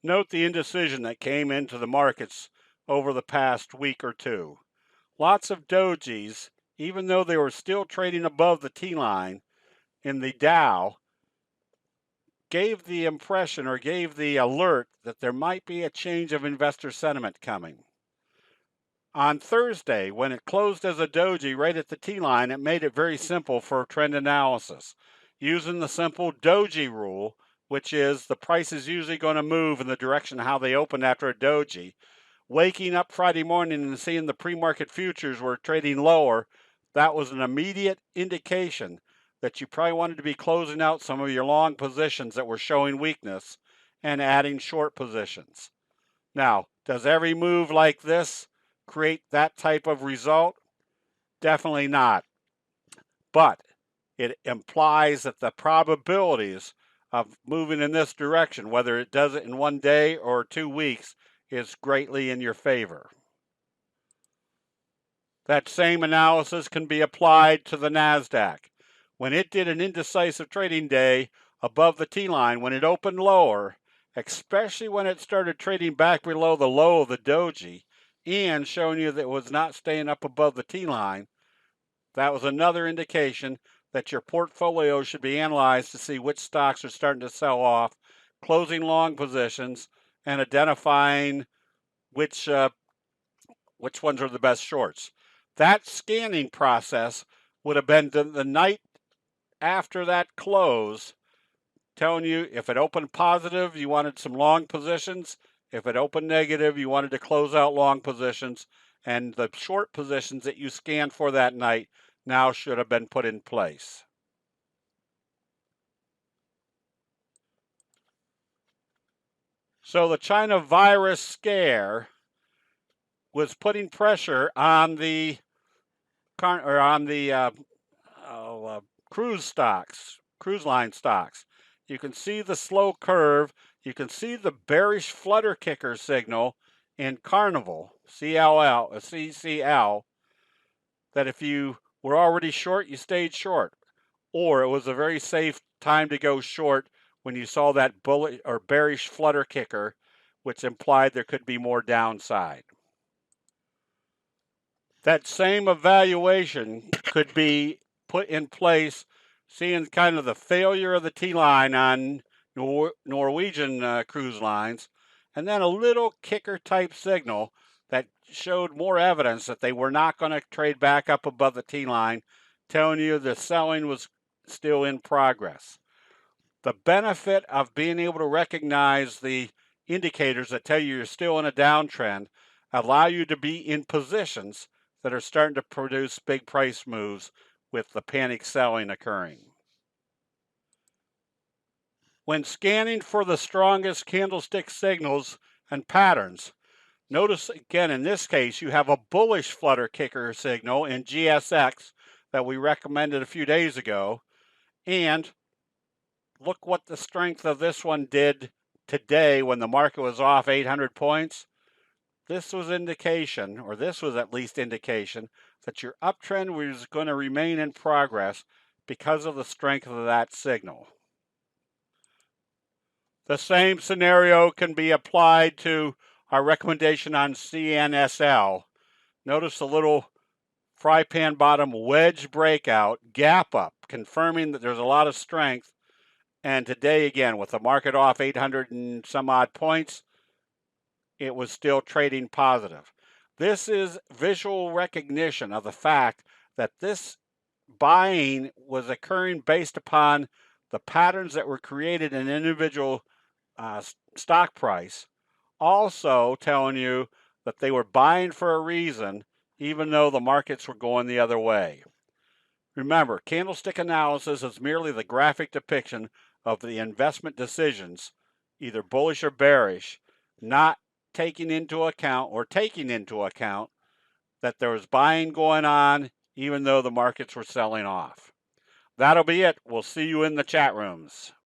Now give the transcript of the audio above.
Note the indecision that came into the markets over the past week or two. Lots of dojis, even though they were still trading above the T-line in the Dow, gave the impression or gave the alert that there might be a change of investor sentiment coming. On Thursday, when it closed as a doji right at the T-line, it made it very simple for trend analysis. Using the simple doji rule, which is the price is usually going to move in the direction how they opened after a doji. Waking up Friday morning and seeing the pre-market futures were trading lower, that was an immediate indication that you probably wanted to be closing out some of your long positions that were showing weakness and adding short positions. Now, does every move like this create that type of result? Definitely not. But it implies that the probabilities of moving in this direction, whether it does it in 1 day or 2 weeks, is greatly in your favor. That same analysis can be applied to the NASDAQ. When it did an indecisive trading day above the T-line, when it opened lower, especially when it started trading back below the low of the doji and showing you that it was not staying up above the T-line, that was another indication that your portfolio should be analyzed to see which stocks are starting to sell off, closing long positions, and identifying which ones are the best shorts. That scanning process would have been the night after that close, telling you if it opened positive, you wanted some long positions. If it opened negative, you wanted to close out long positions. And the short positions that you scanned for that night now should have been put in place. So the China virus scare was putting pressure on the cruise line stocks. You can see the slow curve. You can see the bearish flutter kicker signal in Carnival, CCL, that if you were already short, you stayed short. Or it was a very safe time to go short when you saw that bullish or bearish flutter kicker, which implied there could be more downside. That same evaluation could be put in place, seeing kind of the failure of the T-line on Norwegian cruise lines, and then a little kicker type signal that showed more evidence that they were not going to trade back up above the T-line, telling you the selling was still in progress. The benefit of being able to recognize the indicators that tell you you're still in a downtrend allow you to be in positions that are starting to produce big price moves with the panic selling occurring. When scanning for the strongest candlestick signals and patterns, notice again in this case you have a bullish flutter kicker signal in GSX that we recommended a few days ago, and look what the strength of this one did today when the market was off 800 points. This was indication, or this was at least indication, that your uptrend was going to remain in progress because of the strength of that signal. The same scenario can be applied to our recommendation on CNSL. Notice the little fry pan bottom wedge breakout, gap up, confirming that there's a lot of strength. And today, again, with the market off 800 and some odd points, it was still trading positive. This is visual recognition of the fact that this buying was occurring based upon the patterns that were created in individual stock price, also telling you that they were buying for a reason, even though the markets were going the other way. Remember, candlestick analysis is merely the graphic depiction of the investment decisions, either bullish or bearish, not taking into account that there was buying going on even though the markets were selling off. That'll be it. We'll see you in the chat rooms.